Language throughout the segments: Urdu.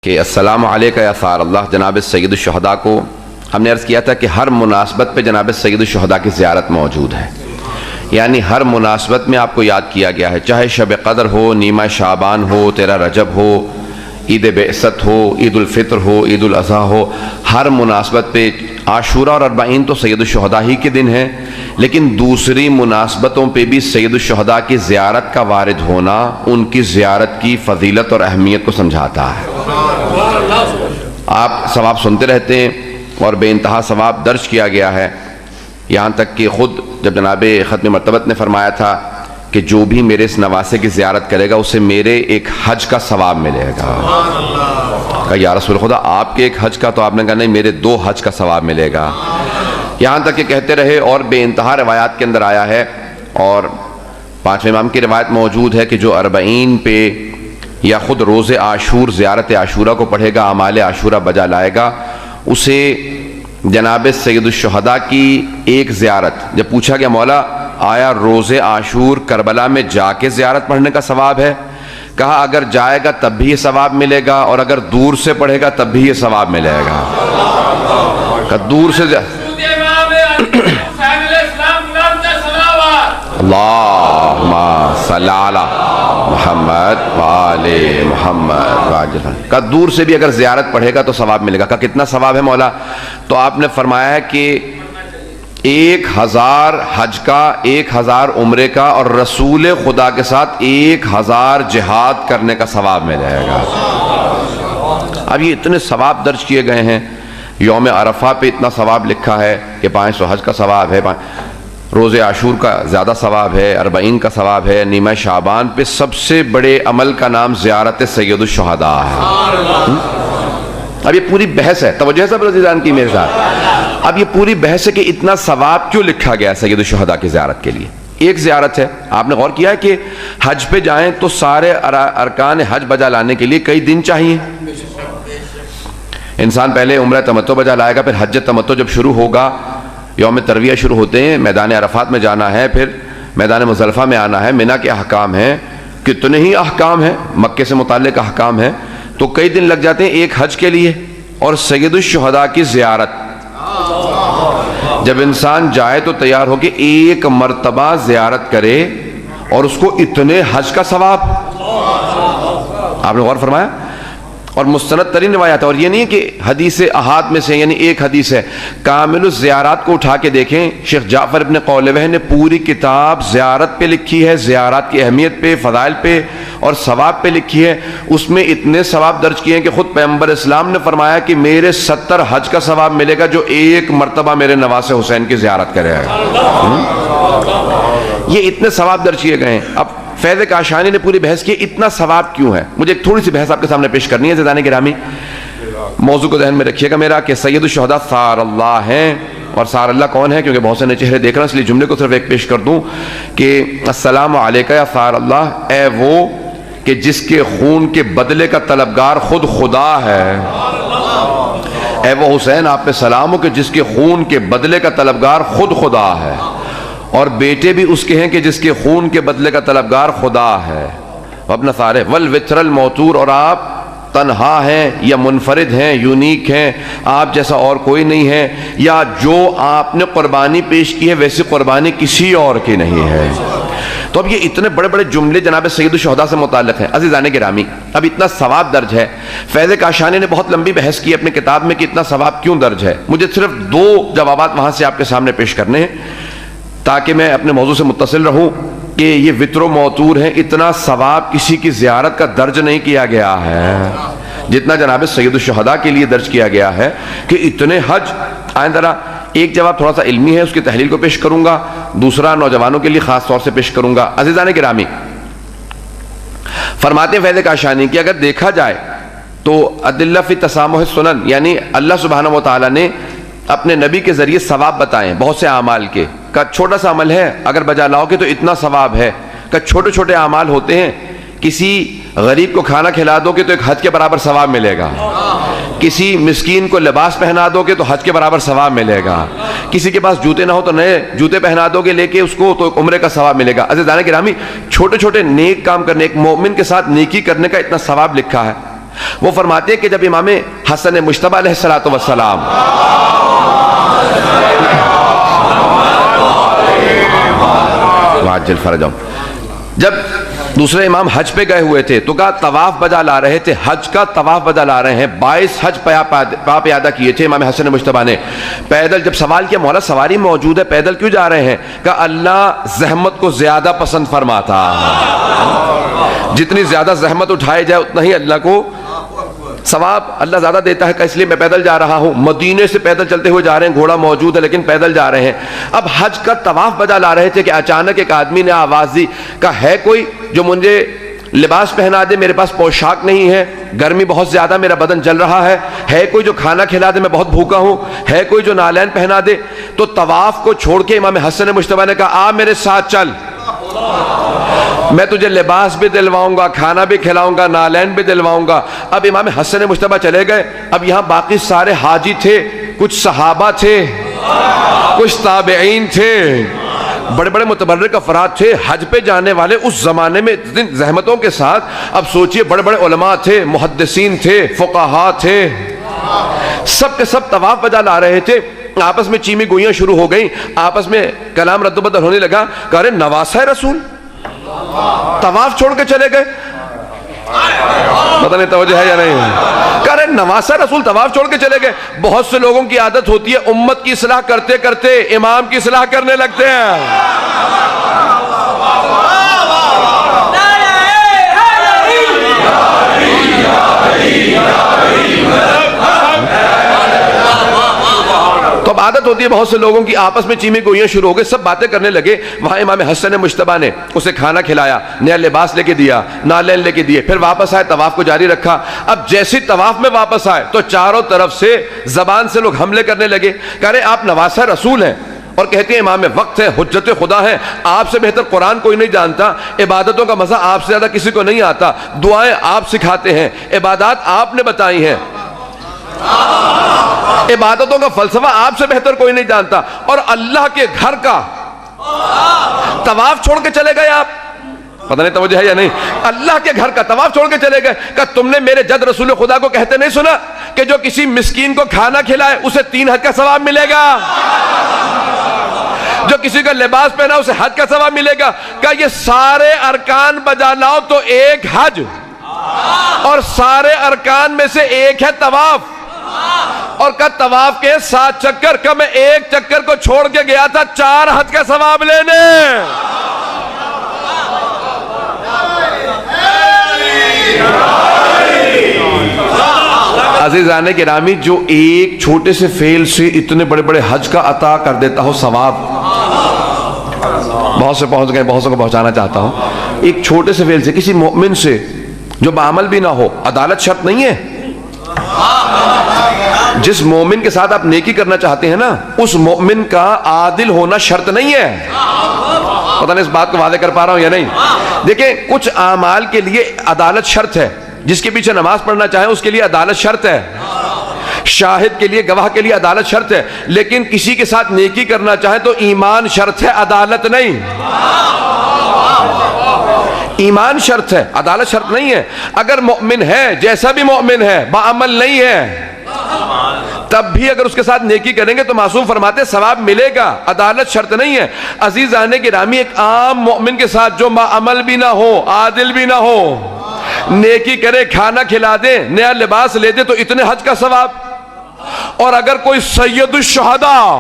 کہ السلام علیکہ یا ثار اللہ جناب سید الشہداء کو ہم نے عرض کیا تھا کہ ہر مناسبت پہ جناب سید الشہداء کی زیارت موجود ہے، یعنی ہر مناسبت میں آپ کو یاد کیا گیا ہے، چاہے شب قدر ہو، نیمہ شعبان ہو، 13 رجب ہو، عید بعثت ہو، عید الفطر ہو، عید الاضحیٰ ہو، ہر مناسبت پہ عاشوراء اور اربعین تو سید الشہداء ہی کے دن ہیں، لیکن دوسری مناسبتوں پہ بھی سید الشہداء کی زیارت کا وارد ہونا ان کی زیارت کی فضیلت اور اہمیت کو سمجھاتا ہے۔ آپ ثواب سنتے رہتے ہیں اور بے انتہا ثواب درج کیا گیا ہے، یہاں تک کہ خود جب جناب ختم مرتبت نے فرمایا تھا کہ جو بھی میرے اس نواسے کی زیارت کرے گا اسے میرے ایک حج کا ثواب ملے گا۔ کہا یا رسول خدا آپ کے ایک حج کا، تو آپ نے کہا نہیں میرے 2 حج کا ثواب ملے گا، یہاں تک کہ کہتے رہے اور بے انتہا روایات کے اندر آیا ہے، اور 5ویں امام کی روایت موجود ہے کہ جو 40 پہ یا خود روز عاشور زیارت عاشورہ کو پڑھے گا، اعمال عاشورہ بجا لائے گا، اسے جناب سید الشہداء کی ایک زیارت، جب پوچھا گیا مولا آیا روز عاشور کربلا میں جا کے زیارت پڑھنے کا ثواب ہے؟ کہا اگر جائے گا تب بھی یہ ثواب ملے گا، اور اگر دور سے پڑھے گا تب بھی یہ ثواب ملے گا۔ کہ دور سے اللہم صلی علی محمد وآل محمد، کہ دور سے بھی اگر زیارت پڑھے گا تو ثواب ملے گا۔ کہ کتنا ثواب ہے مولا؟ تو آپ نے فرمایا ہے کہ 1000 حج کا، 1000 عمرے کا، اور رسول خدا کے ساتھ 1000 جہاد کرنے کا ثواب ملے گا۔ اب یہ اتنے ثواب درج کیے گئے ہیں، یوم عرفہ پہ اتنا ثواب لکھا ہے کہ 500 حج کا ثواب ہے، روز عاشور کا زیادہ ثواب ہے، 40 کا ثواب ہے، نیمہ شعبان پہ سب سے بڑے عمل کا نام زیارت سید الشہداء ہے۔ اب یہ پوری بحث ہے، توجہ ہے سب عزیزان کی میرے ساتھ، اب یہ پوری بحث ہے کہ اتنا ثواب کیوں لکھا گیا سید الشہداء کی زیارت کے لیے؟ ایک زیارت ہے، آپ نے غور کیا ہے کہ حج پہ جائیں تو سارے ارکان حج بجا لانے کے لیے کئی دن چاہیے۔ انسان پہلے عمرہ تمتع بجا لائے گا، پھر حج تمتع جب شروع ہوگا، یوم ترویہ شروع ہوتے ہیں، میدان عرفات میں جانا ہے، پھر میدان مزدلفہ میں آنا ہے، منی کے احکام ہیں، کتنے ہی احکام ہیں، مکے سے متعلق احکام ہیں، تو کئی دن لگ جاتے ہیں ایک حج کے لیے۔ اور سید الشہداء کی زیارت جب انسان جائے تو تیار ہو کہ ایک مرتبہ زیارت کرے اور اس کو اتنے حج کا ثواب، آپ نے غور فرمایا؟ اور مستند ترین روایات ہے، اور یہ نہیں کہ حدیث احاد میں سے، یعنی ایک حدیث ہے، کامل الزیارات کو اٹھا کے دیکھیں، شیخ جعفر ابن قولوہ نے پوری کتاب زیارت پہ لکھی ہے، زیارات کی اہمیت پہ، فضائل پہ اور ثواب پہ لکھی ہے، اس میں اتنے ثواب درج کیے ہیں کہ خود پیغمبر اسلام نے فرمایا کہ میرے 70 حج کا ثواب ملے گا جو ایک مرتبہ میرے نواسے حسین کی زیارت کرے گا۔ یہ اتنے ثواب درج کیے گئے ہیں۔ اب فیض کاشانی نے پوری بحث کی اتنا ثواب کیوں ہے، مجھے ایک تھوڑی سی بحث آپ کے سامنے پیش کرنی ہے عزیزان گرامی، موضوع کو ذہن میں رکھیے گا میرا، کہ سید الشہداء ثار اللہ ہیں، اور ثار اللہ کون ہے؟ کیونکہ بہت سے نئے چہرے دیکھ رہا ہوں، اس لیے جملے کو صرف ایک پیش کر دوں کہ السلام علیکہ یا ثار اللہ، اے وہ کہ جس کے خون کے بدلے کا طلبگار خود خدا ہے، اے وہ حسین آپ پہ سلام ہو کہ جس کے خون کے بدلے کا طلبگار خود خدا ہے، اور بیٹے بھی اس کے ہیں کہ جس کے خون کے بدلے کا طلبگار خدا ہے، ابن ثارے والوتر الموتور، اور آپ تنہا ہیں یا منفرد ہیں، یونیک ہیں، آپ جیسا اور کوئی نہیں ہے، یا جو آپ نے قربانی پیش کی ہے ویسی قربانی کسی اور کی نہیں ہے۔ تو اب یہ اتنے بڑے بڑے جملے جناب سید الشہداء سے متعلق ہیں عزیزان گرامی، اب اتنا ثواب درج ہے۔ فیض کاشانی نے بہت لمبی بحث کی اپنے کتاب میں کہ اتنا ثواب کیوں درج ہے، مجھے صرف 2 جوابات وہاں سے آپ کے سامنے پیش کرنے ہیں تاکہ میں اپنے موضوع سے متصل رہوں، کہ یہ وتر و موتور ہیں، اتنا ثواب کسی کی زیارت کا درج نہیں کیا گیا ہے جتنا جناب سید الشہداء کے لیے درج کیا گیا ہے، کہ اتنے حج۔ آئیں ذرا ایک جواب تھوڑا سا علمی ہے، اس کی تحلیل کو پیش کروں گا، دوسرا نوجوانوں کے لیے خاص طور سے پیش کروں گا۔ عزیزان گرامی، فرماتے ہیں فیض کاشانی کہ اگر دیکھا جائے تو ادلہ فی تسامح السنن، یعنی اللہ سبحانہ و تعالیٰ نے اپنے نبی کے ذریعے ثواب بتائیں بہت سے اعمال کے، کہ چھوٹا سا عمل ہے اگر بجا لاؤ گے تو اتنا ثواب ہے، کہ چھوٹے چھوٹے اعمال ہوتے ہیں، کسی غریب کو کھانا کھلا دو گے تو ایک حج کے برابر ثواب ملے گا، کسی مسکین کو لباس پہنا دو گے تو حج کے برابر ثواب ملے گا، کسی کے پاس جوتے نہ ہو تو نئے جوتے پہنا دو گے لے کے اس کو تو عمرے کا ثواب ملے گا۔ عزیزان گرامی، چھوٹے چھوٹے نیک کام کرنے، ایک مومن کے ساتھ نیکی کرنے کا اتنا ثواب لکھا ہے۔ وہ فرماتے ہیں کہ جب امام حسن مجتبی علیہ السلام وعجل فرجہم، جب دوسرے امام حج پہ گئے ہوئے تھے تو کہا طواف بجا لا رہے تھے، حج کا طواف بجا لا رہے ہیں، 22 حج پا پیادہ کیے تھے امام حسن مجتبی نے پیدل. جب سوال کیا مولا سواری موجود ہے پیدل کیوں جا رہے ہیں؟ کہا اللہ زحمت کو زیادہ پسند فرماتا، جتنی زیادہ زحمت اٹھائے جائے اتنا ہی اللہ کو ثواب اللہ زیادہ دیتا ہے، کہ اس لیے میں پیدل جا رہا ہوں. مدینے سے پیدل چلتے ہوئے جا رہے ہیں، گھوڑا موجود ہے لیکن پیدل جا رہے ہیں. اب حج کا طواف بجا لا رہے تھے کہ اچانک ایک آدمی نے آواز دی، کہا ہے کوئی جو مجھے لباس پہنا دے، میرے پاس پوشاک نہیں ہے، گرمی بہت زیادہ، میرا بدن جل رہا ہے کوئی جو کھانا کھلا دے، میں بہت بھوکا ہوں، ہے کوئی جو نالین پہنا دے. تو طواف کو چھوڑ کے امام حسن مجتبی نے کہا آ میرے ساتھ چل، میں تجھے لباس بھی دلواؤں گا، کھانا بھی کھلاؤں گا، نالین بھی دلواؤں گا. اب امام حسن مجتبی چلے گئے. اب یہاں باقی سارے حاجی تھے، کچھ صحابہ تھے، کچھ تابعین تھے، بڑے بڑے متبرک افراد تھے حج پہ جانے والے اس زمانے میں اتنی زحمتوں کے ساتھ. اب سوچئے بڑے بڑے علماء تھے، محدثین تھے، فقہاء تھے، سب کے سب طواف بجا لا رہے تھے. آپس میں چیمی گوئیاں شروع ہو گئیں، آپس میں کلام رد و بدل ہونے لگا. کہا رہے نواسہ رسول طواف چھوڑ کے چلے گئے، پتہ نہیں توجہ ہے یا نہیں. کہہ رہے نواسہ رسول طواف چھوڑ کے چلے گئے. بہت سے لوگوں کی عادت ہوتی ہے امت کی اصلاح کرتے کرتے امام کی اصلاح کرنے لگتے ہیں. تو اب عادت ہوتی ہے بہت سے لوگوں کی آپس میں چیمی گوئیاں شروع ہو گئے، سب باتیں کرنے لگے. وہاں امام حسن مجتبی نے اسے کھانا کھلایا، نیا لباس لے کے دیا، نالین لے کے دیے، پھر واپس آئے، طواف کو جاری رکھا. اب جیسی طواف میں واپس آئے تو چاروں طرف سے زبان سے لوگ حملے کرنے لگے. کہہ رہے آپ نواسہ رسول ہیں اور کہتے ہیں امام وقت ہے، حجت خدا ہے، آپ سے بہتر قرآن کوئی نہیں جانتا، عبادتوں کا مزہ آپ سے زیادہ کسی کو نہیں آتا، دعائیں آپ سکھاتے ہیں، عبادات آپ نے بتائی ہیں، عبادتوں کا فلسفہ آپ سے بہتر کوئی نہیں جانتا، اور اللہ کے گھر کا طواف چھوڑ کے چلے گئے آپ. پتہ نہیں توجہ ہے یا نہیں. اللہ کے گھر کا طواف چھوڑ کے چلے گئے. کہ تم نے میرے جد رسول خدا کو کہتے نہیں سنا کہ جو کسی مسکین کو کھانا کھلائے اسے 3 حج کا ثواب ملے گا، جو کسی کا لباس پہنا اسے حج کا ثواب ملے گا. کہ یہ سارے ارکان بجا لاؤ تو ایک حج، اور سارے ارکان میں سے ایک ہے طواف. اور کہ طواف کے 7 چکر، کہ میں ایک چکر کو چھوڑ کے گیا تھا 4 حج کا ثواب لینے. عزیزان گرامی، جو ایک چھوٹے سے فعل سے اتنے بڑے بڑے حج کا عطا کر دیتا ہو ثواب، بہت سے پہنچ گئے، بہت سے کو پہنچانا چاہتا ہوں. ایک چھوٹے سے فعل سے کسی مومن سے جو بعمل بھی نہ ہو، عدالت شرط نہیں ہے. جس مومن کے ساتھ آپ نیکی کرنا چاہتے ہیں نا، اس مومن کا عادل ہونا شرط نہیں ہے. پتہ نہیں اس بات کو واضح کر پا رہا ہوں یا نہیں. دیکھیں کچھ اعمال کے لیے عدالت شرط ہے، جس کے پیچھے نماز پڑھنا چاہیں اس کے لیے عدالت شرط ہے، شاہد کے لیے، گواہ کے لیے عدالت شرط ہے. لیکن کسی کے ساتھ نیکی کرنا چاہیں تو ایمان شرط ہے، عدالت نہیں. ایمان شرط ہے، عدالت شرط نہیں ہے. اگر مومن ہے، جیسا بھی مومن ہے، بعمل نہیں ہے، تب بھی اگر اس کے ساتھ نیکی کریں گے تو معصوم فرماتے ثواب ملے گا، عدالت شرط نہیں ہے. عزیزان گرامی، ایک عام مومن کے ساتھ جو عمل بھی نہ ہو، عادل بھی نہ ہو، نیکی کرے، کھانا کھلا دے، نیا لباس لے دے تو اتنے حج کا ثواب. اور اگر کوئی سید الشہداء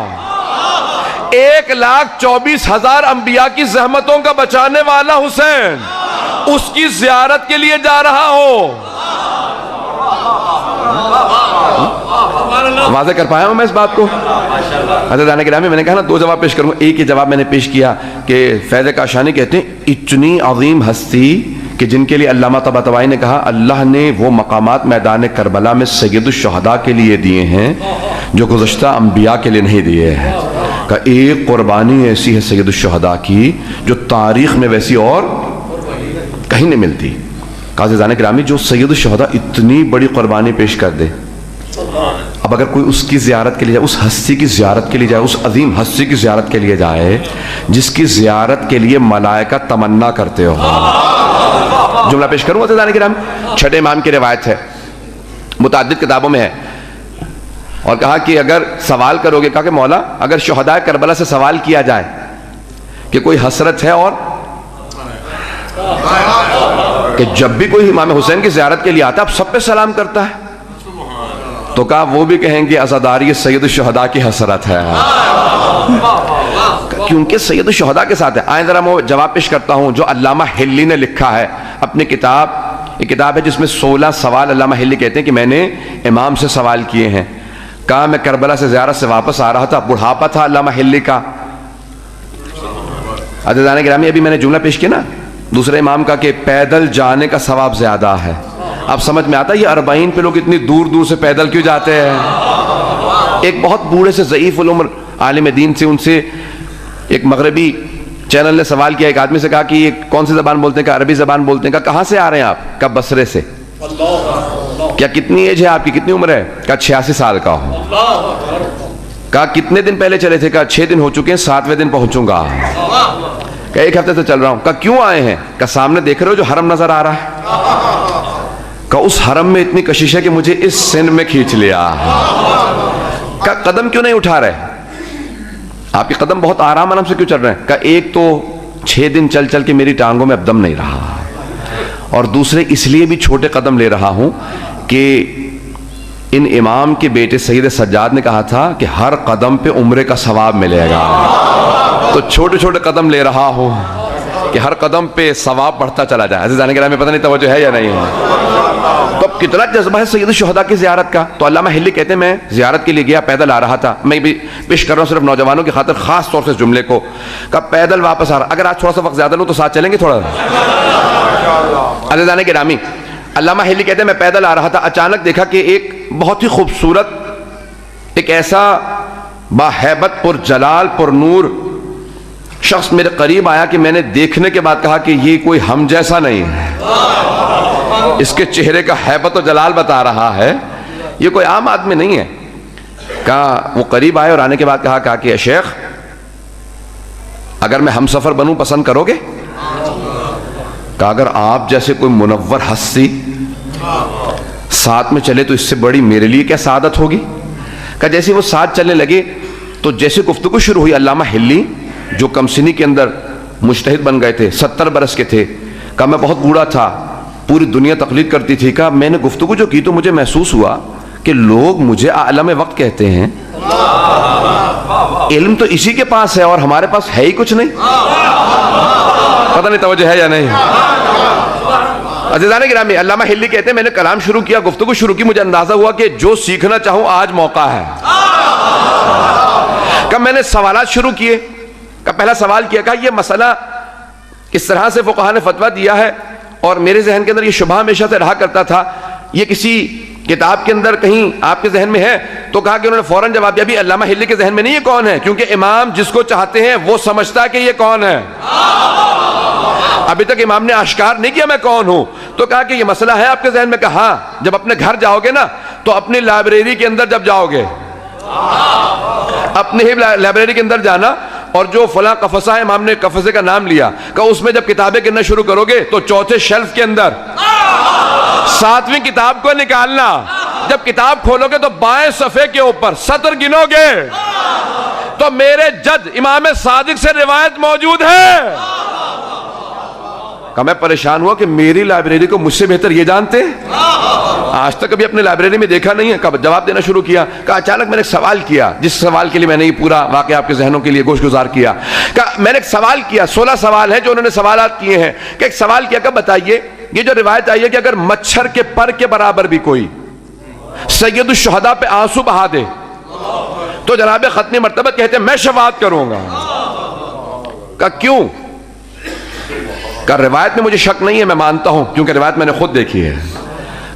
1,24,000 انبیاء کی زحمتوں کا بچانے والا حسین اس کی زیارت کے لیے جا رہا ہو، واضح کر پایا ہوں میں اس بات کو. حضرت گرامی، میں نے کہا نا 2 جواب پیش کروں. ایک یہ جواب میں نے پیش کیا کہ فیض کاشانی کہتے ہیں اتنی عظیم ہستی کہ جن کے لیے علامہ طباطبائی نے کہا اللہ نے وہ مقامات میدان کربلا میں سید الشہداء کے لیے دیے ہیں جو گزشتہ انبیاء کے لیے نہیں دیے ہیں. کہ ایک قربانی ایسی ہے سید الشہداء کی جو تاریخ میں ویسی اور کہیں نہیں ملتی. عزیزان گرامی، جو سید الشہداء اتنی بڑی قربانی پیش کر دے، اب اگر کوئی اس کی زیارت کے لیے جائے، اس ہستی کی زیارت کے لیے جائے، اس عظیم ہستی کی زیارت کے لیے جائے جس کی زیارت کے لیے ملائکہ تمنا کرتے ہو. جملہ پیش کروں عزیزان گرامی، 6 امام کی روایت ہے متعدد کتابوں میں ہے. اور کہا کہ اگر سوال کرو گے، کہا کہ مولا اگر شہداء کربلا سے سوال کیا جائے کہ کوئی حسرت ہے اور کہ جب بھی کوئی امام حسین کی زیارت کے لیے آتا اب سب پہ سلام کرتا ہے، تو کہا وہ بھی کہیں گے عزاداری سید الشہداء کی حسرت ہے، کیونکہ سید الشہداء کے ساتھ ہے. آئیں ذرا میں جواب پیش کرتا ہوں جو علامہ حلی نے لکھا ہے اپنی کتاب. یہ کتاب ہے جس میں 16 سوال علامہ حلی کہتے ہیں کہ میں نے امام سے سوال کیے ہیں. کہا میں کربلا سے زیارت سے واپس آ رہا تھا، بڑھاپا تھا علامہ حلی کا. عزیزان گرامی ابھی میں نے جملہ پیش کیا نا دوسرے امام کا کہ پیدل جانے کا ثواب زیادہ ہے. اب سمجھ میں آتا ہے یہ 40 پہ لوگ اتنی دور دور سے پیدل کیوں جاتے ہیں. ایک بہت بوڑھے سے ضعیف العمر عالم دین سے، ان سے ایک مغربی چینل نے سوال کیا، ایک آدمی سے کہا کہ یہ کون سی زبان بولتے ہیں؟ کہا عربی زبان بولتے ہیں. کہا کہاں سے آ رہے ہیں آپ؟ کہا بصرے سے. کیا کتنی ایج ہے آپ کی، کتنی عمر ہے؟ کہا 86 سال کا ہوں. کہا کتنے دن پہلے چلے تھے؟ کہا 6 دن ہو چکے ہیں، 7ویں دن پہنچوں گا. کہا 1 ہفتے سے چل رہا ہوں. کہا کیوں آئے ہیں؟ کہا سامنے دیکھ رہے ہو جو حرم نظر آ رہا ہے، کہا اس حرم میں اتنی کشش ہے کہ مجھے اس سن میں کھینچ لیا. کہا قدم کیوں نہیں اٹھا رہے؟ آپ کے قدم بہت آرام سے کیوں چل رہے ہیں؟ کہا ایک تو 6 دن چل چل کے میری ٹانگوں میں اب دم نہیں رہا، اور دوسرے اس لیے بھی چھوٹے قدم لے رہا ہوں کہ ان امام کے بیٹے سید سجاد نے کہا تھا کہ ہر قدم پہ عمرے کا ثواب ملے گا، تو چھوٹے چھوٹے قدم لے رہا ہوں کہ ہر قدم پہ ثواب بڑھتا چلا جائے. عزیزان گرامی پتہ نہیں توجہ ہے یا نہیں ہے. تو اب کتنا جذبہ ہے سید الشہداء کی زیارت کا. تو علامہ حلی کہتے ہیں میں زیارت کے لیے گیا، پیدل آ رہا تھا. میں بھی پیش کر رہا ہوں صرف نوجوانوں کی خاطر خاص طور سے اس جملے کو. کہا پیدل واپس آ رہا، اگر آج تھوڑا سا وقت زیادہ لوں تو ساتھ چلیں گے تھوڑا. عزیزان گرامی علامہ حلی کہتے ہیں میں پیدل آ رہا تھا، اچانک دیکھا کہ ایک بہت ہی خوبصورت، ایک ایسا باہیبت پر جلال پر نور شخص میرے قریب آیا کہ میں نے دیکھنے کے بعد کہا کہ یہ کوئی ہم جیسا نہیں ہے، اس کے چہرے کا ہیبت و جلال بتا رہا ہے، یہ کوئی عام آدمی نہیں ہے. کہا وہ قریب آئے اور آنے کے بعد کہا کہ شیخ اگر میں ہم سفر بنوں پسند کرو گے؟ کہا اگر آپ جیسے کوئی منور ہستی ساتھ میں چلے تو اس سے بڑی میرے لیے کیا سعادت ہوگی. کہا جیسے وہ ساتھ چلنے لگے تو جیسے گفتگو شروع ہوئی، علامہ حلی جو کم سنی کے اندر مجتہد بن گئے تھے، 70 برس کے تھے، کہا میں بہت بوڑھا تھا، پوری دنیا تقلید کرتی تھی. کہا میں نے گفتگو جو کی تو مجھے محسوس ہوا کہ لوگ مجھے عالم وقت کہتے ہیں، علم تو اسی کے پاس ہے اور ہمارے پاس ہے ہی کچھ نہیں. پتہ نہیں توجہ ہے یا نہیں. عزیزان گرامی علامہ حلی کہتے ہیں میں نے کلام شروع کیا، گفتگو شروع کی، مجھے اندازہ ہوا کہ جو سیکھنا چاہوں آج موقع ہے. کہ میں نے سوالات شروع کیے. کہ پہلا سوال کیا کہ یہ مسئلہ کس طرح سے فقہاء نے فتویٰ دیا ہے، اور میرے ذہن کے اندر یہ شبہ ہمیشہ سے رہا کرتا تھا، یہ کسی کتاب کے اندر کہیں آپ کے ذہن میں ہے؟ تو کہا کہ انہوں نے فوراً جواب دیا بھی علامہ حلی کے ذہن میں نہیں یہ کون ہے، کیونکہ امام جس کو چاہتے ہیں وہ سمجھتا ہے کہ یہ کون ہے. ابھی تک امام نے آشکار نہیں کیا میں کون ہوں. تو کہا کہ یہ مسئلہ ہے آپ کے ذہن میں. کہا ہاں، جب اپنے گھر جاؤ گے نا تو اپنی لائبریری کے اندر جب جاؤ گے، اپنے ہی لائبریری کے اندر جانا، اور جو فلاں قفصہ ہے، امام نے قفصے کا نام لیا، کہ اس میں جب کتابیں گننا شروع کرو گے تو چوتھے شیلف کے اندر 7ویں کتاب کو نکالنا. جب کتاب کھولو گے تو بائیں صفحے کے اوپر سطر گنو گے تو میرے جد امام صادق سے روایت موجود ہے. کہ میں پریشان ہوا کہ میری لائبریری کو مجھ سے بہتر یہ جانتے ہیں، آج تک کبھی اپنے لائبریری میں دیکھا نہیں ہے. کب جواب دینا شروع کیا کہ اچانک میں نے ایک سوال کیا، جس سوال کے لیے میں نے یہ پورا واقعہ آپ کے ذہنوں کے لیے گوش گزار کیا. کہ میں نے ایک سوال کیا، 16 سوال ہیں جو انہوں نے سوالات کیے ہیں. کہ ایک سوال کیا کہ بتائیے یہ جو روایت آئی ہے کہ اگر مچھر کے پر کے برابر بھی کوئی سید الشہداء پہ آنسو بہا دے تو جناب ختم مرتبہ کہتے ہیں میں شفاعت کروں گا. کہ کیوں؟ کہ روایت میں مجھے شک نہیں ہے، میں مانتا ہوں کیونکہ روایت میں نے خود دیکھی ہے.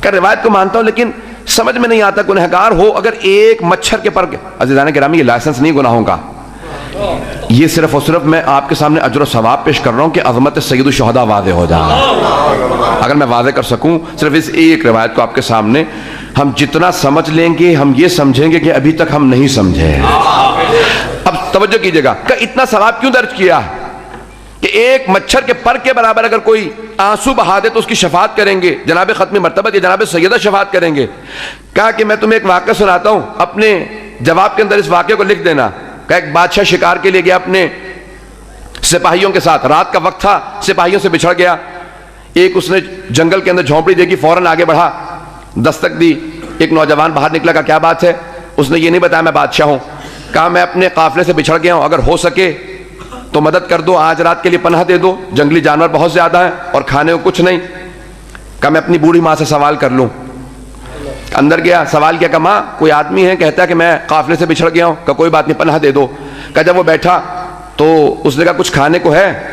کہ روایت کو مانتا ہوں لیکن سمجھ میں نہیں آتا گنہگار ہو اگر ایک مچھر کے پر. عزیزان گرامی یہ لائسنس نہیں گناہوں کا، یہ صرف اور صرف میں آپ کے سامنے اجر و ثواب پیش کر رہا ہوں کہ عظمت سید الشہداء واضح ہو جائے. اگر میں واضح کر سکوں صرف اس ایک روایت کو آپ کے سامنے، ہم جتنا سمجھ لیں گے ہم یہ سمجھیں گے کہ ابھی تک ہم نہیں سمجھے. اب توجہ کیجئے گا کہ اتنا ثواب کیوں درج کیا کہ ایک مچھر کے پر کے برابر اگر کوئی آنسو بہا دے تو اس کی شفاعت کریں گے، جناب ختم مرتبہ یہ جناب سیدہ شفاعت کریں گے۔ کہا کہ میں تمہیں ایک واقعہ سناتا ہوں، اپنے جواب کے اندر اس واقعے کو لکھ دینا۔ کہ ایک بادشاہ شکار کے لیے گیا اپنے سپاہیوں کے ساتھ، رات کا وقت تھا، سپاہیوں سے بچھڑ گیا۔ ایک اس نے جنگل کے اندر جھونپڑی دیکھی، فوراً آگے بڑھا، دستک دی، ایک نوجوان باہر نکلا۔ کہا کیا بات ہے؟ اس نے یہ نہیں بتایا میں بادشاہ ہوں۔ کہا میں اپنے قافلے سے بچھڑ گیا ہوں، اگر ہو سکے تو مدد کر دو، آج رات کے لیے پناہ دے دو، جنگلی جانور بہت زیادہ ہیں اور کھانے کو کچھ نہیں۔ کہا میں اپنی بوڑھی ماں سے سوال کر لوں۔ اندر گیا، سوال کیا کہ ماں کوئی آدمی ہے کہتا ہے کہ میں قافلے سے بچھڑ گیا ہوں؟ کہ کوئی بات نہیں، پناہ دے دو۔ کہ جب وہ بیٹھا تو اس نے کہا کچھ کھانے کو ہے؟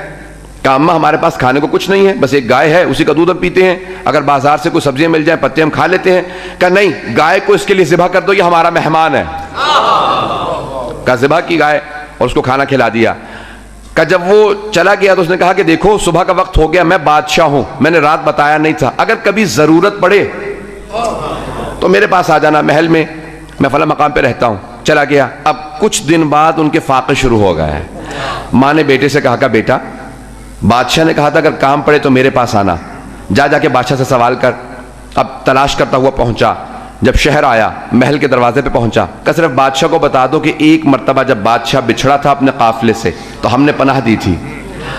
کہ اماں ہمارے پاس کھانے کو کچھ نہیں ہے، بس ایک گائے ہے، اسی کا دودھ ہم پیتے ہیں، اگر بازار سے کوئی سبزیاں مل جائیں پتے ہم کھا لیتے ہیں۔ کہ نہیں، گائے کو اس کے لیے ذبح کر دو، یہ ہمارا مہمان ہے۔ کہ ذبح کی گائے اور اس کو کھانا کھلا دیا۔ کہ جب وہ چلا گیا تو اس نے کہا کہ دیکھو صبح کا وقت ہو گیا، میں بادشاہ ہوں، میں نے رات بتایا نہیں تھا، اگر کبھی ضرورت پڑے تو میرے پاس آ جانا محل میں، میں فلاں مقام پہ رہتا ہوں۔ چلا گیا۔ اب کچھ دن بعد ان کے فاقے شروع ہو گئے۔ ماں نے بیٹے سے کہا کہ بیٹا بادشاہ نے کہا تھا اگر کام پڑے تو میرے پاس آنا، جا کے بادشاہ سے سوال کر۔ اب تلاش کرتا ہوا پہنچا، جب شہر آیا محل کے دروازے پہ پہنچا، کہ صرف بادشاہ کو بتا دو کہ ایک مرتبہ جب بادشاہ بچھڑا تھا اپنے قافلے سے تو ہم نے پناہ دی تھی،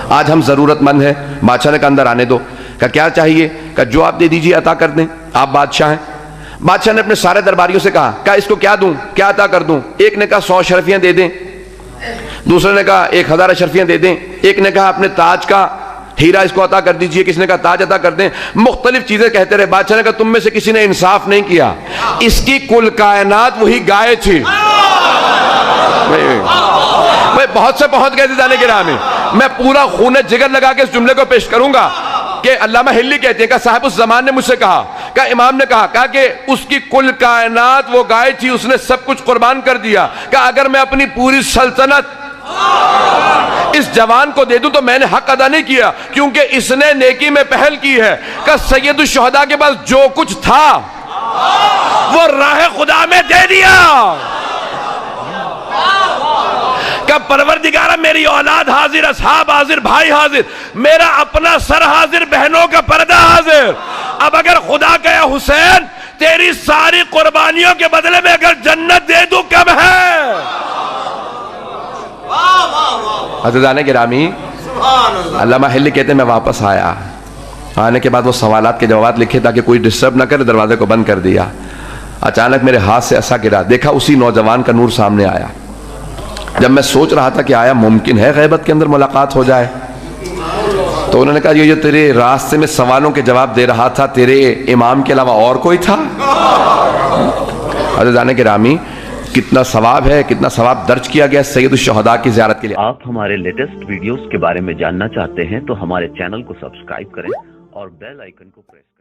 آج ہم ضرورت مند ہیں۔ بادشاہ نے کہا اندر آنے دو۔ کہ کیا چاہیے؟ کہ جو آپ دے دیجیے عطا کر دیں، آپ بادشاہ ہیں۔ بادشاہ نے اپنے سارے درباریوں سے کہا کہ اس کو کیا دوں، کیا عطا کر دوں؟ ایک نے کہا 100 اشرفیاں دے دیں، دوسرے نے کہا 1000 اشرفیاں دے دیں، ایک نے کہا اپنے تاج کا ہیرا اس کو عطا کر دیجئے، کسی نے کہا تاج عطا کر دیں، مختلف چیزیں کہتے رہے۔ بادشاہ نے کہا تم میں سے کسی نے انصاف نہیں کیا، اس کی کل کائنات وہی گائے تھی۔ میں بہت سے پہنچ گئے تھے جانے کے راہ میں پورا خون جگر لگا کے اس جملے کو پیش کروں گا کہ علامہ ہلی کہتے ہیں کہ صاحب اس زمان نے مجھ سے کہا کہ امام نے کہا کہ اس کی کل کائنات وہ گائے تھی، اس نے سب کچھ قربان کر دیا، کہ اگر میں اپنی پوری سلطنت اس جوان کو دے دوں تو میں نے حق ادا نہیں کیا، کیونکہ اس نے نیکی میں پہل کی ہے۔ کہ سید الشہداء کے پاس جو کچھ تھا وہ راہ خدا میں دے دیا۔ کہ پروردگارہ میری اولاد حاضر، اصحاب حاضر، بھائی حاضر، میرا اپنا سر حاضر، بہنوں کا پردہ حاضر۔ اب اگر خدا کہے حسین تیری ساری قربانیوں کے بدلے میں اگر جنت دے دوں کم ہے؟ عزیزان گرامی، علامہ حلی کہتے ہیں میں واپس آیا، آنے کے بعد وہ سوالات کے جوابات لکھے تاکہ کوئی ڈسٹرب نہ کرے، دروازے کو بند کر دیا۔ اچانک میرے ہاتھ سے عصا گرا، دیکھا اسی نوجوان کا نور سامنے آیا۔ جب میں سوچ رہا تھا کہ آیا ممکن ہے غیبت کے اندر ملاقات ہو جائے، تو انہوں نے کہا یہ جو تیرے راستے میں سوالوں کے جواب دے رہا تھا تیرے امام کے علاوہ اور کوئی تھا؟ عزیزان گرامی، کتنا ثواب ہے، کتنا ثواب درج کیا گیا سید الشہداء کی زیارت کے لیے۔ آپ ہمارے لیٹسٹ ویڈیوز کے بارے میں جاننا چاہتے ہیں تو ہمارے چینل کو سبسکرائب کریں اور بیل آئیکن کو پریس کریں۔